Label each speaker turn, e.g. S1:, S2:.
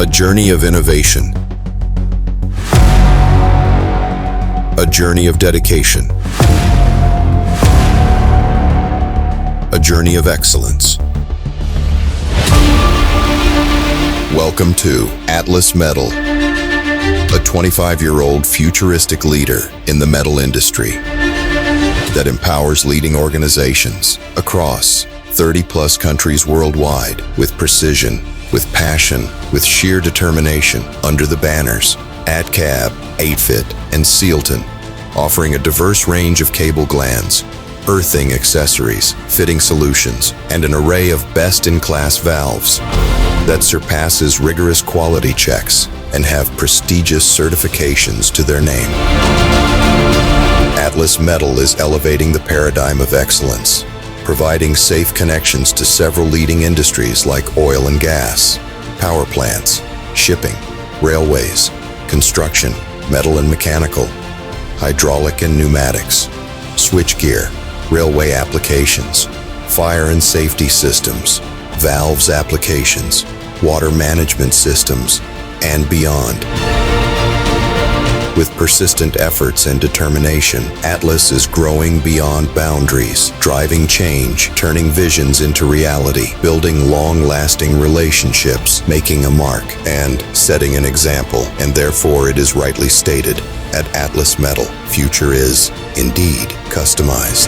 S1: journey of innovation. A journey of dedication. A journey of excellence. Welcome to Atlas Metal, a 25-year-old futuristic leader in the metal industry that empowers leading organizations across 30-plus countries worldwide with precision, with passion, with sheer determination under the banners AdCab, Pvt, and Sealton, offering a diverse range of cable glands, earthing accessories, fitting solutions, and an array of best-in-class valves that surpasses rigorous quality checks and have prestigious certifications to their name. Atlas Metal is elevating the paradigm of excellence, providing safe connections to several leading industries like oil and gas, power plants, shipping, railways, construction, metal and mechanical, hydraulic and pneumatics, switchgear, railway applications, fire and safety systems, valves applications, water management systems, and beyond. With persistent efforts and determination, Atlas is growing beyond boundaries, driving change, turning visions into reality, building long-lasting relationships, making a mark, and setting an example. And therefore it is rightly stated, at Atlas Metal, future is, indeed, customized.